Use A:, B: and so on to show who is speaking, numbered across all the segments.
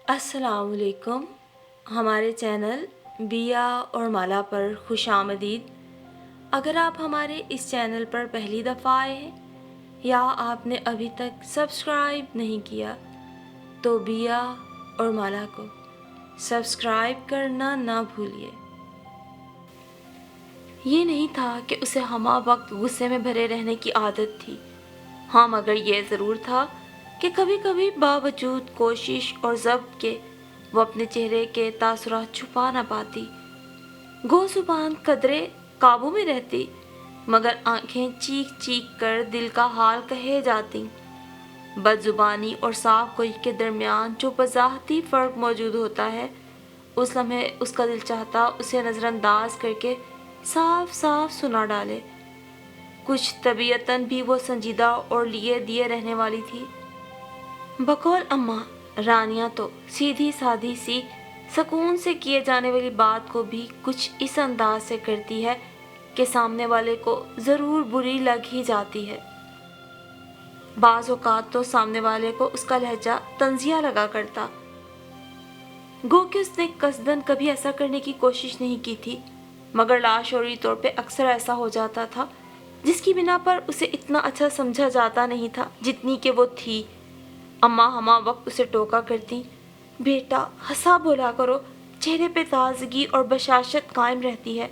A: अस्सलाम वालेकुम। हमारे चैनल बिया और माला पर खुश आमदीद। अगर आप हमारे इस चैनल पर पहली दफ़ा आए हैं या आपने अभी तक सब्सक्राइब नहीं किया तो बिया और माला को सब्सक्राइब करना ना भूलिए। ये नहीं था कि उसे हमा वक्त गुस्से में भरे रहने की आदत थी। हाँ, मगर ये ज़रूर था कि कभी कभी बावजूद कोशिश और ज़ब्त के वो अपने चेहरे के तासुरात छुपा ना पाती। गो ज़ुबान कदरे काबू में रहती, मगर आंखें चीख चीख कर दिल का हाल कहे जाती। बदजुबानी और साफ गोई के दरमियान जो वजाहती फ़र्क मौजूद होता है, उस लम्हे उसका दिल चाहता उसे नज़रअंदाज करके साफ साफ सुना डाले। कुछ तबीयतन भी वो संजीदा और लिए दिए रहने वाली थी। बकौल अम्मा, रानिया तो सीधी सादी सी सुकून से किए जाने वाली बात को भी कुछ इस अंदाज से करती है कि सामने वाले को ज़रूर बुरी लग ही जाती है। बाज़ औक़ात तो सामने वाले को उसका लहजा तंज़िया लगा करता। गो कि उसने कसदन कभी ऐसा करने की कोशिश नहीं की थी, मगर लाशौरी तौर पे अक्सर ऐसा हो जाता था, जिसकी बिना पर उसे इतना अच्छा समझा जाता नहीं था जितनी कि वो थी। अम्मा हमा वक्त उसे टोका करती, बेटा हंसा बोला करो, चेहरे पे ताजगी और बशाशत कायम रहती है।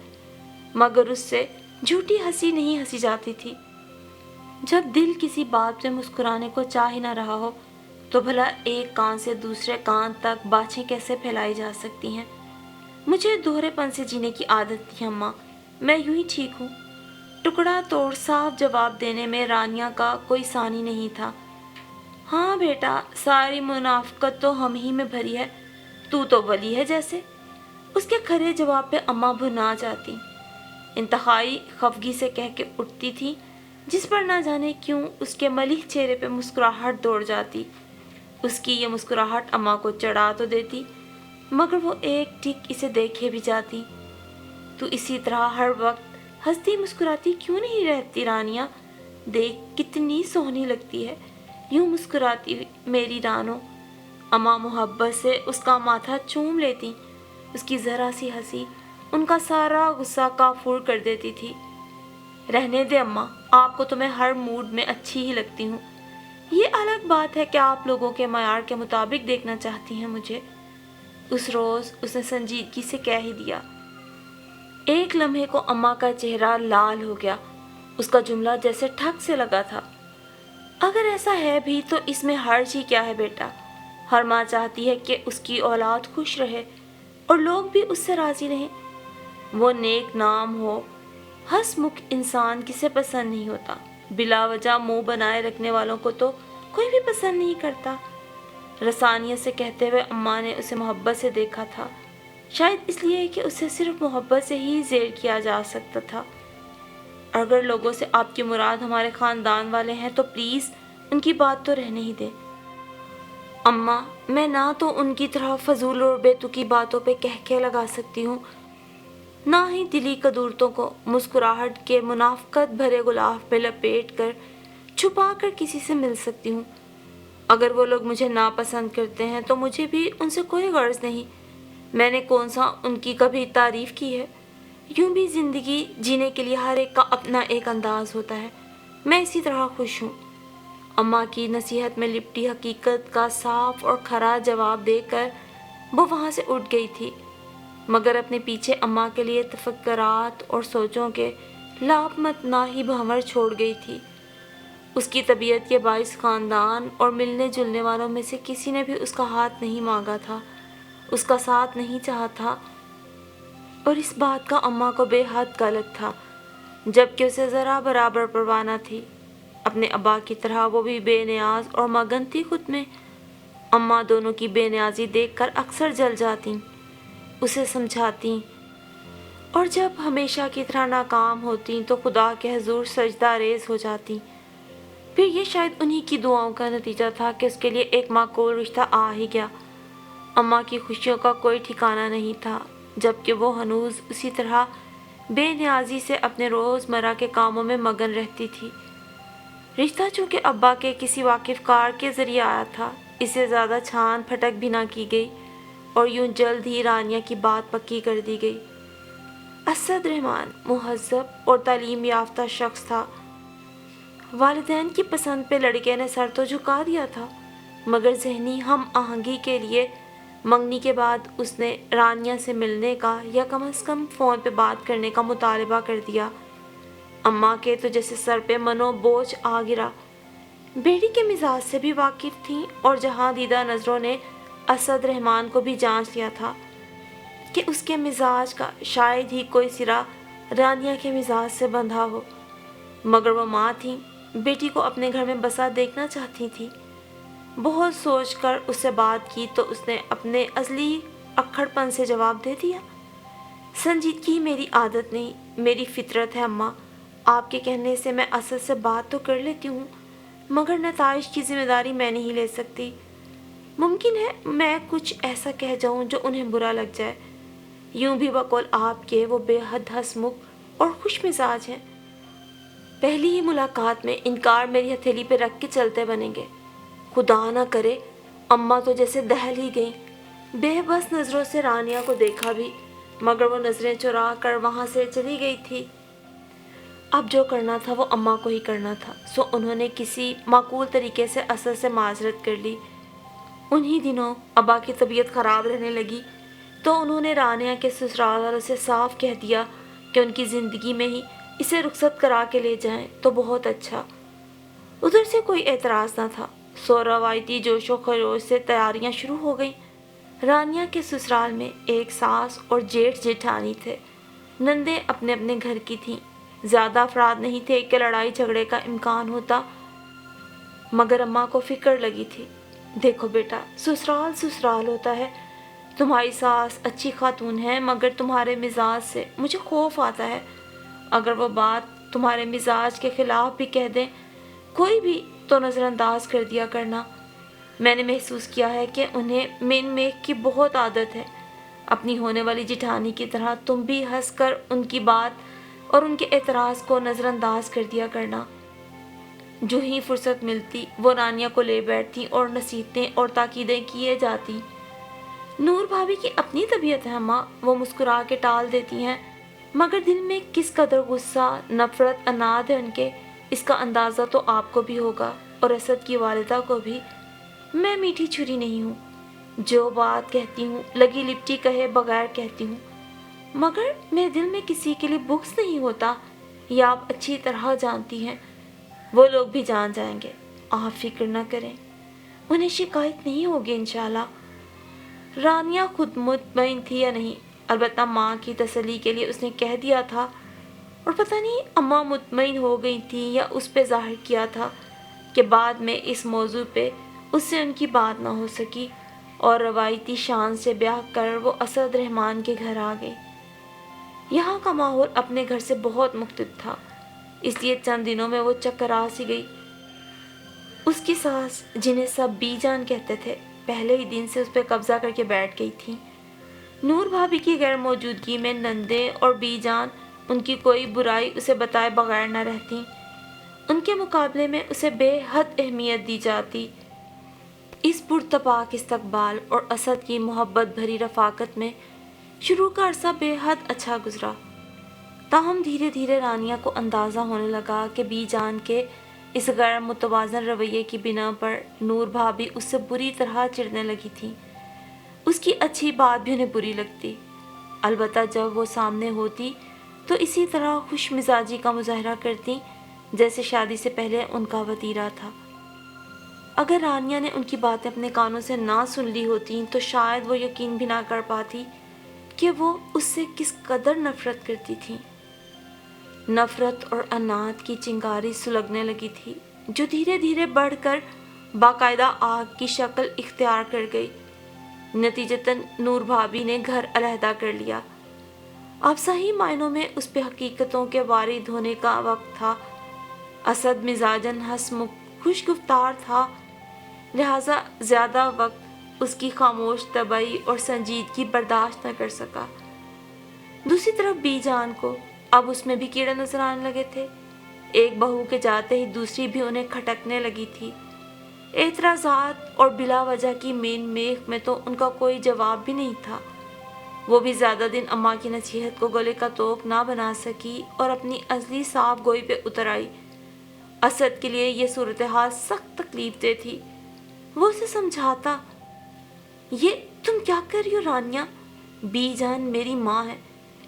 A: मगर उससे झूठी हंसी नहीं हंसी जाती थी। जब दिल किसी बात पे मुस्कुराने को चाह ही ना रहा हो तो भला एक कान से दूसरे कान तक बाछें कैसे फैलाई जा सकती हैं। मुझे दोहरेपन से जीने की आदत थी अम्मा, मैं यूं ही ठीक हूँ। टुकड़ा तोड़ साफ जवाब देने में रानिया का कोई सानी नहीं था। हाँ बेटा, सारी मुनाफकत तो हम ही में भरी है, तू तो वली है जैसे। उसके खरे जवाब पे अम्मा भुना जाती, इंतहाई खफगी से कह के उठती थी, जिस पर ना जाने क्यों उसके मलिह चेहरे पे मुस्कुराहट दौड़ जाती। उसकी ये मुस्कुराहट अम्मा को चढ़ा तो देती, मगर वो एक टिक इसे देखे भी जाती। तू इसी तरह हर वक्त हंसती मुस्कुराती क्यों नहीं रहती रानिया? देख कितनी सोहनी लगती है यूं मुस्कुराती मेरी रानो। अम्मा मोहब्बत से उसका माथा चूम लेती। उसकी ज़रा सी हंसी उनका सारा गुस्सा काफूर कर देती थी। रहने दे अम्मा, आपको तो मैं हर मूड में अच्छी ही लगती हूँ। ये अलग बात है कि आप लोगों के मयार के मुताबिक देखना चाहती हैं मुझे। उस रोज़ उसने संजीदगी से कह ही दिया। एक लम्हे को अम्मा का चेहरा लाल हो गया। उसका जुमला जैसे ठग से लगा था। अगर ऐसा है भी तो इसमें हर्ज ही क्या है बेटा? हर माँ चाहती है कि उसकी औलाद खुश रहे और लोग भी उससे राजी रहें। वो नेक नाम हो, हंसमुख इंसान किसे पसंद नहीं होता। बिला वजह मुंह बनाए रखने वालों को तो कोई भी पसंद नहीं करता। रसानियत से कहते हुए अम्मा ने उसे मोहब्बत से देखा था, शायद इसलिए कि उसे सिर्फ मोहब्बत से ही ज़ेर किया जा सकता था। अगर लोगों से आपकी मुराद हमारे ख़ानदान वाले हैं तो प्लीज़ उनकी बात तो रहने ही दें। अम्मा, मैं ना तो उनकी तरह फजूल और बेतुकी बातों पे कहके लगा सकती हूँ, ना ही दिली कदूरतों को मुस्कुराहट के मुनाफकत भरे गुलाब पे लपेट कर छुपा कर किसी से मिल सकती हूँ। अगर वो लोग मुझे नापसंद करते हैं तो मुझे भी उनसे कोई गर्ज नहीं। मैंने कौन सा उनकी कभी तारीफ़ की है? यूं भी ज़िंदगी जीने के लिए हर एक का अपना एक अंदाज़ होता है। मैं इसी तरह खुश हूँ। अम्मा की नसीहत में लिपटी हकीकत का साफ और खरा जवाब देकर वो वहाँ से उठ गई थी, मगर अपने पीछे अम्मा के लिए तफक्कुरात और सोचों के लापमत ना ही भंवर छोड़ गई थी। उसकी तबीयत के बाइस ख़ानदान और मिलने जुलने वालों में से किसी ने भी उसका हाथ नहीं मांगा था, उसका साथ नहीं चाहा था, और इस बात का अम्मा को बेहद गलत था, जबकि उसे ज़रा बराबर परवाह न थी। अपने अब्बा की तरह वो भी बेनियाज और मगन थी खुद में। अम्मा दोनों की बेनियाजी देखकर अक्सर जल जाती, उसे समझाती, और जब हमेशा की तरह नाकाम होती तो खुदा के हुजूर सजदा रेज़ हो जाती। फिर ये शायद उन्हीं की दुआओं का नतीजा था कि उसके लिए एक माकूल रिश्ता आ ही गया। अम्मा की खुशियों का कोई ठिकाना नहीं था, जबकि वो हनूज उसी तरह बेनियाजी से अपने रोज़मर्रा के कामों में मगन रहती थी। रिश्ता चूँकि अब्बा के किसी वाकिफ़ कार के ज़रिए आया था, इससे ज़्यादा छान फटक भी ना की गई और यूं जल्द ही रानिया की बात पक्की कर दी गई। असद रहमान मुहज़्ज़ब और तालीम याफ्ता शख्स था। वालिदैन की पसंद पे लड़के ने सर तो झुका दिया था, मगर ज़हनी हम आहंगी के लिए मंगनी के बाद उसने रानिया से मिलने का या कम से कम फ़ोन पे बात करने का मुतालबा कर दिया। अम्मा के तो जैसे सर पे मनो बोझ आ गिरा। बेटी के मिजाज से भी वाकिफ़ थीं और जहां दीदा नज़रों ने असद रहमान को भी जांच लिया था कि उसके मिजाज का शायद ही कोई सिरा रानिया के मिजाज से बंधा हो, मगर वो माँ थी, बेटी को अपने घर में बसा देखना चाहती थी। बहुत सोचकर उससे बात की तो उसने अपने असली अक्खड़पन से जवाब दे दिया, संजीदगी मेरी आदत नहीं, मेरी फितरत है अम्मा। आपके कहने से मैं असद से बात तो कर लेती हूँ, मगर नताइज की जिम्मेदारी मैं नहीं ले सकती। मुमकिन है मैं कुछ ऐसा कह जाऊँ जो उन्हें बुरा लग जाए। यूं भी बकौल आपके वो बेहद हंसमुख और खुश मिजाज हैं। पहली ही मुलाकात में इनकार मेरी हथेली पे रख के चलते बनेंगे। खुदा ना करे। अम्मा तो जैसे दहल ही गईं। बेबस नज़रों से रानिया को देखा भी, मगर वो नज़रें चुरा कर वहाँ से चली गई थी। अब जो करना था वो अम्मा को ही करना था, सो उन्होंने किसी माकूल तरीके से असद से माजरत कर ली। उन्हीं दिनों अब्बा की तबीयत ख़राब रहने लगी तो उन्होंने रानिया के ससुराल वालों से साफ कह दिया कि उनकी ज़िंदगी में ही इसे रुखसत करा के ले जाएं तो बहुत अच्छा। उधर से कोई एतराज़ ना था, सो रवायती जोशो खरोश से तैयारियां शुरू हो गईं। रानिया के ससुराल में एक सास और जेठ जेठानी थे। नंदे अपने अपने घर की थीं। ज़्यादा अफराद नहीं थे कि लड़ाई झगड़े का इम्कान होता, मगर अम्मा को फिक्र लगी थी। देखो बेटा, ससुराल ससुराल होता है। तुम्हारी सास अच्छी खातून है, मगर तुम्हारे मिजाज से मुझे खौफ आता है। अगर वो बात तुम्हारे मिजाज के खिलाफ भी कह दें कोई भी, तो नज़रअंदाज कर दिया करना। मैंने महसूस किया है कि उन्हें मेन मेक की बहुत आदत है। अपनी होने वाली जिठानी की तरह तुम भी हंसकर उनकी बात और उनके एतराज़ को नज़रअंदाज कर दिया करना। जो ही फुर्सत मिलती वो रानिया को ले बैठती और नसीहतें और ताकीदें किए जाती। नूर भाभी की अपनी तबीयत है अम्मा, वो मुस्कुरा के टाल देती हैं, मगर दिल में किस कदर गुस्सा नफरत अनाद है उनके, इसका अंदाज़ा तो आपको भी होगा और असद की वालिदा को भी। मैं मीठी छुरी नहीं हूँ, जो बात कहती हूँ लगी लिपटी कहे बगैर कहती हूँ, मगर मेरे दिल में किसी के लिए बुग़्ज़ नहीं होता, यह आप अच्छी तरह जानती हैं। वो लोग भी जान जाएंगे, आप फिक्र न करें, उन्हें शिकायत नहीं होगी इंशाल्लाह। रानिया खुद मुतमईन थी या नहीं, अलबत्ता माँ की तसल्ली के लिए उसने कह दिया था, और पता नहीं अम्मा मुतमईन हो गई थी या उस पे ज़ाहिर किया था कि बाद में इस मौजू पे उससे उनकी बात ना हो सकी और रवायती शान से ब्याह कर वो असद रहमान के घर आ गई। यहाँ का माहौल अपने घर से बहुत मुख्तलिफ था, इसलिए चंद दिनों में वो चक्करा सी गई। उसकी सास, जिन्हें सब बीजान कहते थे, पहले ही दिन से उस पर कब्जा करके बैठ गई थी। नूर भाभी की गैर मौजूदगी में नंदे और बीजान उनकी कोई बुराई उसे बताए बगैर न रहती। उनके मुकाबले में उसे बेहद अहमियत दी जाती। इस पुरतपाक इस्तकबाल और असद की मोहब्बत भरी रफ़ाकत में शुरू का अरसा बेहद अच्छा गुजरा। ताहम धीरे धीरे रानिया को अंदाज़ा होने लगा कि बीजान के इस गैर मुतवाज़न रवैये की बिना पर नूर भाभी उससे बुरी तरह चिढ़ने लगी थी। उसकी अच्छी बात भी उन्हें बुरी लगती, अलबत्ता जब वो सामने होती तो इसी तरह खुश मिजाजी का मुजाहरा करती जैसे शादी से पहले उनका वतीरा था। अगर रानिया ने उनकी बातें अपने कानों से ना सुन ली होती तो शायद वो यकीन भी ना कर पाती कि वो उससे किस कदर नफरत करती थी। नफरत और अनाथ की चिंगारी सुलगने लगी थी, जो धीरे धीरे बढ़कर बाकायदा आग की शक्ल इख्तियार कर गई। नतीजतन नूर भाभी ने घर अलहदा कर लिया। अब सही मायनों में उस पे हकीकतों के वारिद होने का वक्त था। असद मिजाजन हंसमुख खुशगुफ्तार था, लिहाजा ज़्यादा वक्त उसकी खामोश तबई और संजीदगी बर्दाश्त न कर सका। दूसरी तरफ बीजान को अब उसमें भी कीड़े नजर आने लगे थे। एक बहू के जाते ही दूसरी भी उन्हें खटकने लगी थी। اعتراضات اور بلا وجہ کی مین میخ میں تو ان کا کوئی جواب بھی نہیں تھا۔ وہ بھی زیادہ دن اماں کی نصیحت کو گلے کا توق نہ بنا سکی اور اپنی اصلی صاف گوئی پہ اتر آئی۔ اسد کے لیے یہ صورتحال سخت تکلیف دہ تھی۔ وہ اسے سمجھاتا، یہ تم کیا کر رہی ہو رانیہ؟ بی جان میری ماں ہے،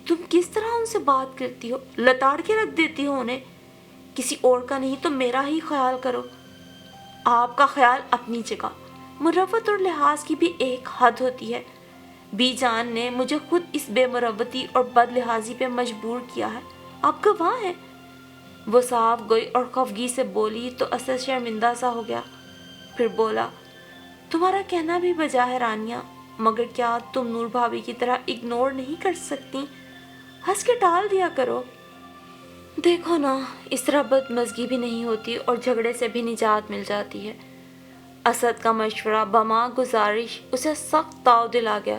A: تم کس طرح ان سے بات کرتی ہو؟ لتاڑ کے رکھ دیتی ہو انہیں؟ کسی اور کا نہیں تو میرا ہی خیال کرو۔ آپ کا خیال اپنی جگہ، مروت اور لحاظ کی بھی ایک حد ہوتی ہے۔ بی جان نے مجھے خود اس بے مروتی اور بد لحاظی پہ مجبور کیا ہے، آپ گواہ ہیں۔ وہ صاف گوئی اور خفگی سے بولی تو اسد شرمندہ سا ہو گیا، پھر بولا، تمہارا کہنا بھی بجا ہے رانیہ، مگر کیا تم نور بھابھی کی طرح اگنور نہیں کر سکتی؟ ہنس کے ٹال دیا کرو۔ دیکھو نا، اس طرح بدمزگی بھی نہیں ہوتی اور جھگڑے سے بھی نجات مل جاتی ہے۔ اسد کا مشورہ بما گزارش اسے سخت تاؤ دلا گیا۔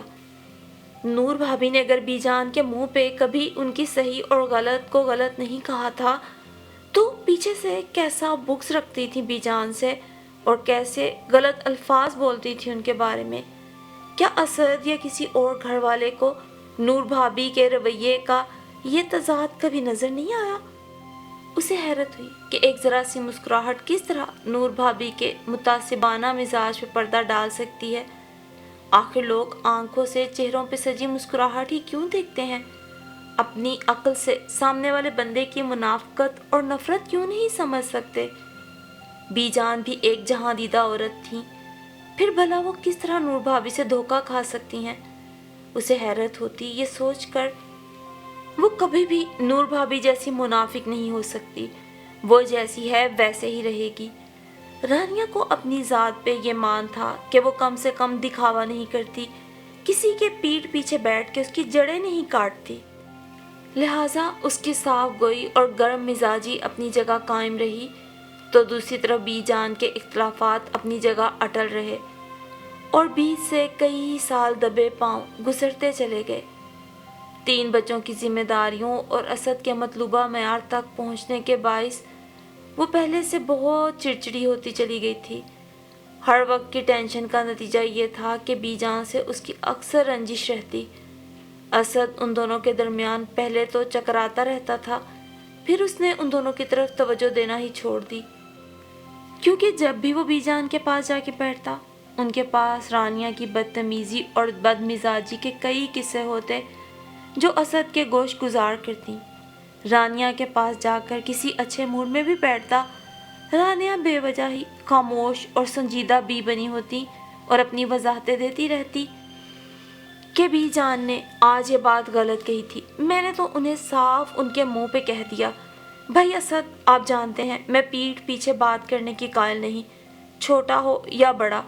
A: نور بھابھی نے اگر بی جان کے منہ پہ کبھی ان کی صحیح اور غلط کو غلط نہیں کہا تھا تو پیچھے سے کیسا بغض رکھتی تھی بی جان سے اور کیسے غلط الفاظ بولتی تھی ان کے بارے میں۔ کیا اسد یا کسی اور گھر والے کو نور بھابھی کے رویے کا یہ تضاد کبھی نظر نہیں آیا؟ اسے حیرت ہوئی کہ ایک ذرا سی مسکراہٹ کس طرح نور بھابھی کے متعصبانہ مزاج پہ پردہ ڈال سکتی ہے۔ آخر لوگ آنکھوں سے چہروں پہ سجی مسکراہٹ ہی کیوں دیکھتے ہیں؟ اپنی عقل سے سامنے والے بندے کی منافقت اور نفرت کیوں نہیں سمجھ سکتے؟ بی جان بھی ایک جہاں دیدہ عورت تھی، پھر بھلا وہ کس طرح نور بھابھی سے دھوکہ کھا سکتی ہیں؟ اسے حیرت ہوتی یہ سوچ کر، وہ کبھی بھی نور بھابھی جیسی منافق نہیں ہو سکتی، وہ جیسی ہے ویسے ہی رہے گی۔ رانیہ کو اپنی ذات پہ یہ مان تھا کہ وہ کم سے کم دکھاوا نہیں کرتی، کسی کے پیٹھ پیچھے بیٹھ کے اس کی جڑیں نہیں کاٹتی، لہٰذا اس کی صاف گوئی اور گرم مزاجی اپنی جگہ قائم رہی تو دوسری طرف بی جان کے اختلافات اپنی جگہ اٹل رہے اور بیچ سے کئی سال دبے پاؤں گزرتے چلے گئے۔ 3 بچوں کی ذمہ داریوں اور اسد کے مطلوبہ معیار تک پہنچنے کے باعث وہ پہلے سے بہت چڑچڑی ہوتی چلی گئی تھی۔ ہر وقت کی ٹینشن کا نتیجہ یہ تھا کہ بی جان سے اس کی اکثر رنجش رہتی۔ اسد ان دونوں کے درمیان پہلے تو چکراتا رہتا تھا، پھر اس نے ان دونوں کی طرف توجہ دینا ہی چھوڑ دی، کیونکہ جب بھی وہ بی جان کے پاس جا کے بیٹھتا، ان کے پاس رانیہ کی بدتمیزی اور بد مزاجی کے کئی قصے ہوتے جو اسد کے گوش گزار کرتی۔ رانیہ کے پاس جا کر کسی اچھے موڈ میں بھی بیٹھتا، رانیہ بے وجہ ہی خاموش اور سنجیدہ بھی بنی ہوتی اور اپنی وضاحتیں دیتی رہتی کہ بی جان نے آج یہ بات غلط کہی تھی، میں نے تو انہیں صاف ان کے منہ پہ کہہ دیا۔ بھائی اسد، آپ جانتے ہیں میں پیٹھ پیچھے بات کرنے کی قائل نہیں، چھوٹا ہو یا بڑا،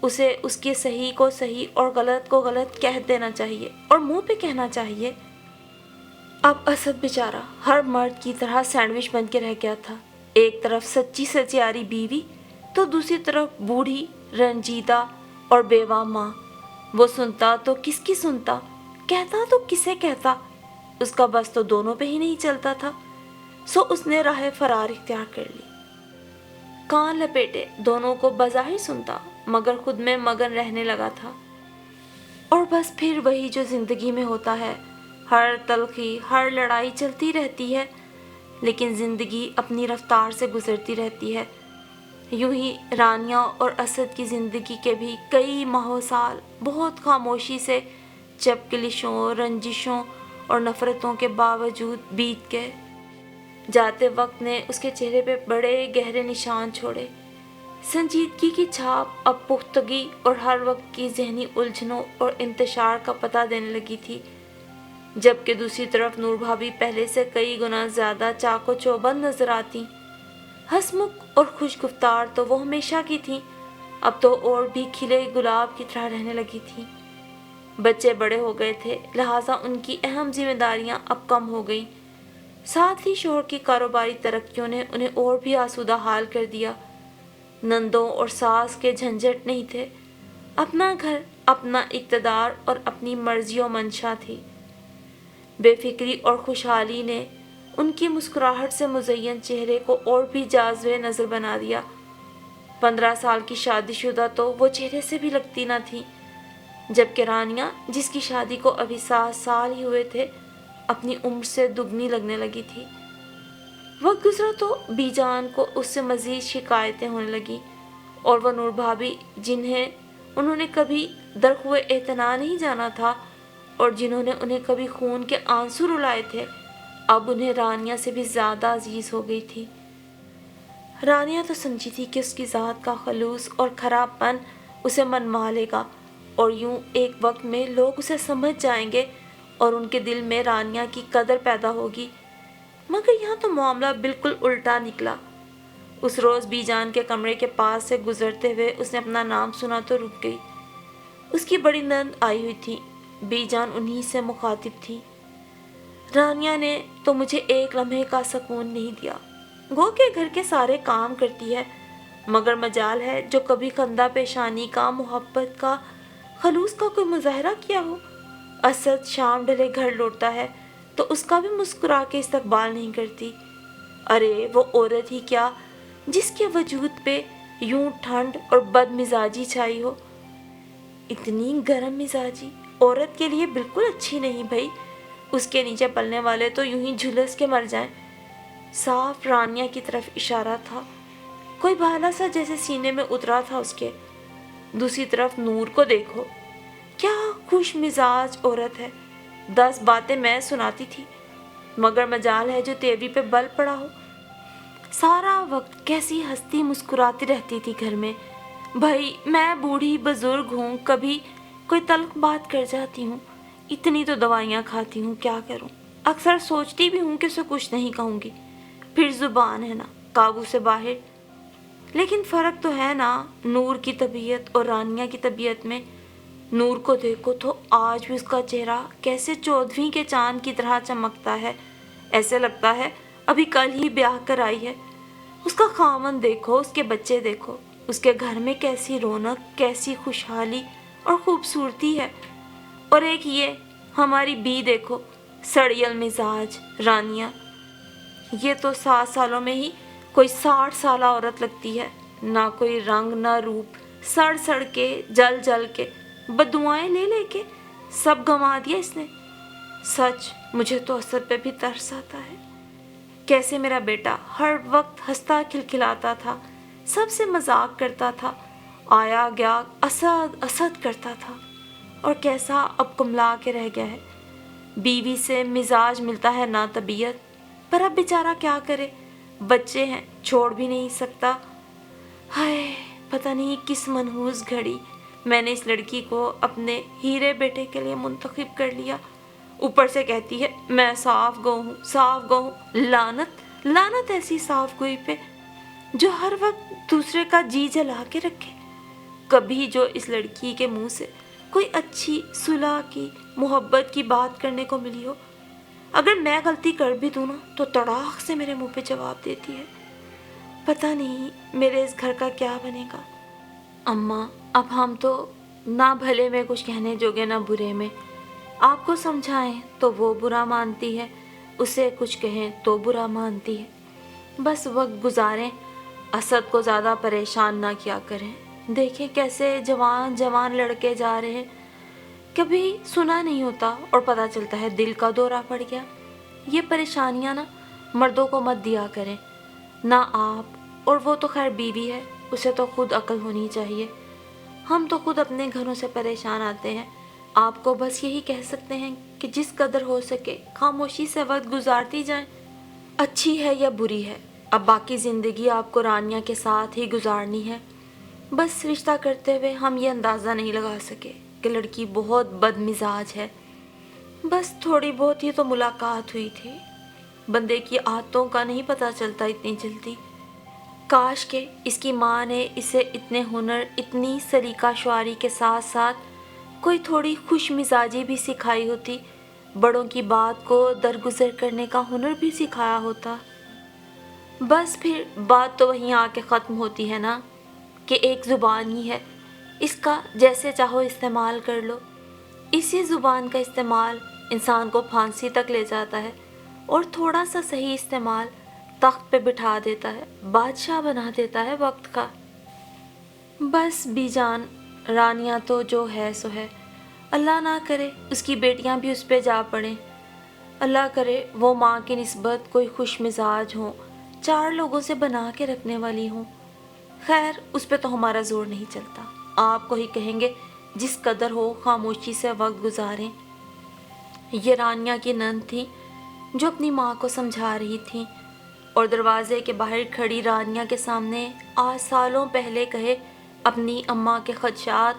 A: اسے اس کے صحیح کو صحیح اور غلط کو غلط کہہ دینا چاہیے اور منہ پہ کہنا چاہیے۔ اب اسد بیچارہ ہر مرد کی طرح سینڈوچ بن کے رہ گیا تھا، ایک طرف سچی سچیاری بیوی تو دوسری طرف بوڑھی رنجیدہ اور بیوہ ماں۔ وہ سنتا تو کس کی سنتا، کہتا تو کسے کہتا، اس کا بس تو دونوں پہ ہی نہیں چلتا تھا، سو اس نے راہ فرار اختیار کر لی۔ کان لپیٹے دونوں کو بظاہر سنتا مگر خود میں مگن رہنے لگا تھا، اور بس پھر وہی جو زندگی میں ہوتا ہے، ہر تلخی ہر لڑائی چلتی رہتی ہے لیکن زندگی اپنی رفتار سے گزرتی رہتی ہے۔ یوں ہی رانیہ اور اسد کی زندگی کے بھی کئی ماہ سال بہت خاموشی سے چپکلشوں، رنجشوں اور نفرتوں کے باوجود بیت گئے۔ جاتے وقت نے اس کے چہرے پہ بڑے گہرے نشان چھوڑے۔ سنجیدگی کی چھاپ اب پختگی اور ہر وقت کی ذہنی الجھنوں اور انتشار کا پتہ دینے لگی تھی، جبکہ دوسری طرف نور بھابھی پہلے سے کئی گنا زیادہ چاق و چوبند نظر آتی۔ ہنسمکھ اور خوش گفتار تو وہ ہمیشہ کی تھیں، اب تو اور بھی کھلے گلاب کی طرح رہنے لگی تھی۔ بچے بڑے ہو گئے تھے، لہٰذا ان کی اہم ذمہ داریاں اب کم ہو گئیں، ساتھ ہی شوہر کی کاروباری ترقیوں نے انہیں اور بھی آسودہ حال کر دیا۔ نندوں اور ساس کے جھنجھٹ نہیں تھے، اپنا گھر، اپنا اقتدار اور اپنی مرضی و منشا تھی۔ بے فکری اور خوشحالی نے ان کی مسکراہٹ سے مزین چہرے کو اور بھی جاذب نظر بنا دیا۔ 15 साल की शादीशुदा तो वो चेहरे से भी लगती ना थी, जबकि रानिया, जिसकी शादी को अभी 7 साल ही हुए थे, अपनी उम्र से दुगनी लगने लगी थी। वक्त गुजरा तो बीजान को उससे मज़ीद शिकायतें होने लगी और वह नूर भाभी, जिन्हें उन्होंने कभी दरख्वे एतना नहीं जाना था और जिन्होंने उन्हें कभी खून के आंसू रुलाए थे, अब उन्हें रानिया से भी ज़्यादा अजीज़ हो गई थी। रानिया तो समझी थी कि उसकी ज़ात का खलूस और ख़राबपन उसे मनवा लेगा और यूं एक वक्त में लोग उसे समझ जाएंगे और उनके दिल में रानिया की कदर पैदा होगी। मगर यहाँ तो मामला बिल्कुल उल्टा निकला। उस रोज़ बीजान के कमरे के पास से गुजरते हुए उसने अपना नाम सुना तो रुक गई। उसकी बड़ी नंद आई हुई थी। बीजान उन्हीं से मुखातिब थी। रानिया ने तो मुझे एक लम्हे का सुकून नहीं दिया। गो के घर के सारे काम करती है, मगर मजाल है जो कभी खंदा पेशानी का, मोहब्बत का, खलूस का कोई मुजाहरा किया हो। असद शाम ढले घर लौटता है तो उसका भी मुस्कुरा के इस्तकबाल नहीं करती। अरे वो औरत ही क्या जिसके वजूद पे यूं ठंड और बदमिजाजी छाई हो। इतनी गर्म मिजाजी औरत के लिए बिल्कुल अच्छी नहीं भाई। उसके नीचे पलने वाले तो यूं ही झुलस के मर जाएं। साफ रानिया की तरफ इशारा था। कोई भाला सा जैसे सीने में उतरा था उसके। दूसरी तरफ नूर को देखो, क्या खुश मिजाज औरत है। 10 बातें मैं सुनाती थी, मगर मजाल है जो तेरी पे बल पड़ा हो। सारा वक्त कैसी हंसती मुस्कुराती रहती थी घर में। भाई मैं बूढ़ी बुजुर्ग हूँ, कभी कोई तल्ख बात कर जाती हूँ। इतनी तो दवाइयाँ खाती हूँ, क्या करूँ। अक्सर सोचती भी हूँ कि उसे कुछ नहीं कहूँगी, फिर जुबान है ना काबू से बाहर। लेकिन फ़र्क तो है ना नूर की तबीयत और रानिया की तबीयत में। नूर को देखो तो आज भी उसका चेहरा कैसे 14वीं के चांद की तरह चमकता है। ऐसे लगता है अभी कल ही ब्याह कर आई है। उसका खामन देखो, उसके बच्चे देखो, उसके घर में कैसी रौनक, कैसी खुशहाली और खूबसूरती है। और एक ये हमारी बी देखो, सड़ियल मिजाज रानिया। ये तो 7 सालों में ही कोई 60 साला औरत लगती है। ना कोई रंग ना रूप, सड़ सड़ के, जल जल के, बदुआएं ले लेके सब गंवा दिया इसने। सच मुझे तो असद पे भी तरस आता है। कैसे मेरा बेटा हर वक्त हंसता खिलखिलाता था, सबसे मजाक करता था, आया गया असद असद करता था, और कैसा अब कुमला के रह गया है। बीवी से मिजाज मिलता है ना तबीयत, पर अब बेचारा क्या करे, बच्चे हैं छोड़ भी नहीं सकता। हाय पता नहीं किस मनहूस घड़ी मैंने इस लड़की को अपने हीरे बेटे के लिए मुंतखब कर लिया। ऊपर से कहती है मैं साफ गौ हूँ, साफ गौ हूँ। लानत लानत ऐसी साफ गोई पे जो हर वक्त दूसरे का जी जला के रखे। कभी जो इस लड़की के मुंह से कोई अच्छी सुलह की, मोहब्बत की बात करने को मिली हो। अगर मैं गलती कर भी दूँ ना तो तड़ाक से मेरे मुंह पे जवाब देती है। पता नहीं मेरे इस घर का क्या बनेगा। अम्मा अब हम तो ना भले में कुछ कहने जोगे ना बुरे में। आपको समझाएं तो वो बुरा मानती है, उसे कुछ कहें तो बुरा मानती है। बस वक्त गुजारें, असद को ज़्यादा परेशान ना किया करें। देखें कैसे जवान जवान लड़के जा रहे हैं। कभी सुना नहीं होता और पता चलता है दिल का दौरा पड़ गया। ये परेशानियां ना मर्दों को मत दिया करें, ना आप, और वो तो खैर बीवी है, उसे तो खुद अक्ल होनी चाहिए। हम तो खुद अपने घरों से परेशान आते हैं। आपको बस यही कह सकते हैं कि जिस कदर हो सके खामोशी से वक्त गुजारती जाएं। अच्छी है या बुरी है, अब बाकी ज़िंदगी आपको रानिया के साथ ही गुजारनी है। बस रिश्ता करते हुए हम ये अंदाज़ा नहीं लगा सके कि लड़की बहुत बदमिजाज है। बस थोड़ी बहुत ही तो मुलाकात हुई थी। बंदे की आदतों का नहीं पता चलता इतनी जल्दी। काश के इसकी माँ ने इसे इतने हुनर, इतनी सलीका शुआरी के साथ साथ कोई थोड़ी खुश मिजाजी भी सिखाई होती, बड़ों की बात को दरगुजर करने का हुनर भी सिखाया होता। बस फिर बात तो वहीं आके ख़त्म होती है ना कि एक ज़ुबान ही है, इसका जैसे चाहो इस्तेमाल कर लो। इसी ज़ुबान का इस्तेमाल इंसान को फांसी तक ले जाता है और थोड़ा सा सही इस्तेमाल तख्त पे बिठा देता है, बादशाह बना देता है वक्त का। بس بی جان، رانیہ تو جو ہے سو ہے، اللہ نہ کرے اس کی بیٹیاں بھی اس پہ جا پڑیں، اللہ کرے وہ ماں کی نسبت کوئی خوش مزاج ہوں، 4 لوگوں سے بنا کے رکھنے والی ہوں۔ خیر اس پہ تو ہمارا زور نہیں چلتا، آپ کو ہی کہیں گے جس قدر ہو خاموشی سے وقت گزاریں۔ یہ رانیہ کی نند تھی جو اپنی ماں کو سمجھا رہی تھی، اور دروازے کے باہر کھڑی رانیہ کے سامنے آج سالوں پہلے کہے اپنی اماں کے خدشات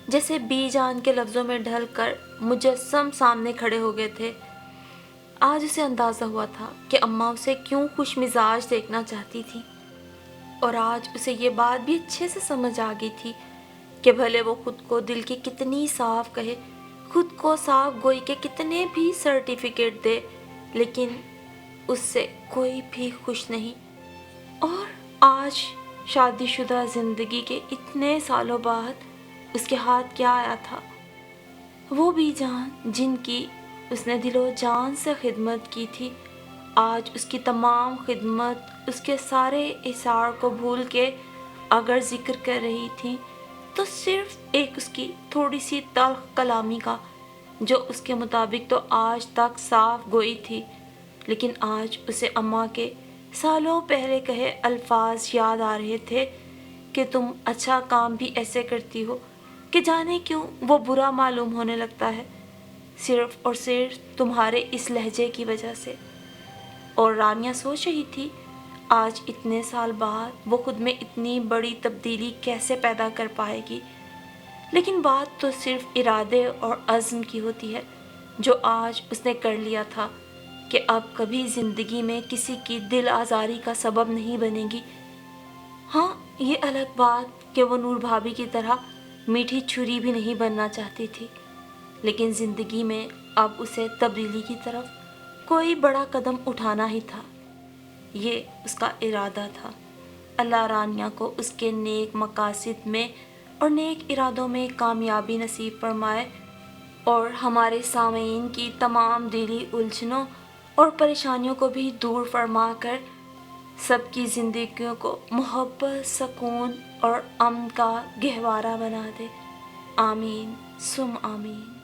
A: جیسے بی جان کے لفظوں میں ڈھل کر مجسم سامنے کھڑے ہو گئے تھے۔ آج اسے اندازہ ہوا تھا کہ اماں اسے کیوں خوش مزاج دیکھنا چاہتی تھی، اور آج اسے یہ بات بھی اچھے سے سمجھ آ گئی تھی کہ بھلے وہ خود کو دل کی کتنی صاف کہے، خود کو صاف گوئی کے کتنے بھی سرٹیفکیٹ دے، لیکن اس سے کوئی بھی خوش نہیں۔ اور آج شادی شدہ زندگی کے اتنے سالوں بعد اس کے ہاتھ کیا آیا تھا؟ وہ بھی جان جن کی اس نے دل و جان سے خدمت کی تھی، آج اس کی تمام خدمت، اس کے سارے احسار کو بھول کے اگر ذکر کر رہی تھی تو صرف ایک اس کی تھوڑی سی تلخ کلامی کا، جو اس کے مطابق تو آج تک صاف گوئی تھی، لیکن آج اسے اماں کے سالوں پہلے کہے الفاظ یاد آ رہے تھے کہ تم اچھا کام بھی ایسے کرتی ہو کہ جانے کیوں وہ برا معلوم ہونے لگتا ہے، صرف اور صرف تمہارے اس لہجے کی وجہ سے۔ اور رانیہ سوچ رہی تھی آج اتنے سال بعد وہ خود میں اتنی بڑی تبدیلی کیسے پیدا کر پائے گی، لیکن بات تو صرف ارادے اور عزم کی ہوتی ہے، جو آج اس نے کر لیا تھا کہ اب کبھی زندگی میں کسی کی دل آزاری کا سبب نہیں بنے گی۔ ہاں یہ الگ بات کہ وہ نور بھابھی کی طرح میٹھی چھری بھی نہیں بننا چاہتی تھی، لیکن زندگی میں اب اسے تبدیلی کی طرف کوئی بڑا قدم اٹھانا ہی تھا، یہ اس کا ارادہ تھا۔ اللہ رانیہ کو اس کے نیک مقاصد میں اور نیک ارادوں میں کامیابی نصیب فرمائے، اور ہمارے سامعین کی تمام دلی الجھنوں اور پریشانیوں کو بھی دور فرما کر سب کی زندگیوں کو محبت، سکون اور امن کا گہوارہ بنا دے۔ آمین ثم آمین۔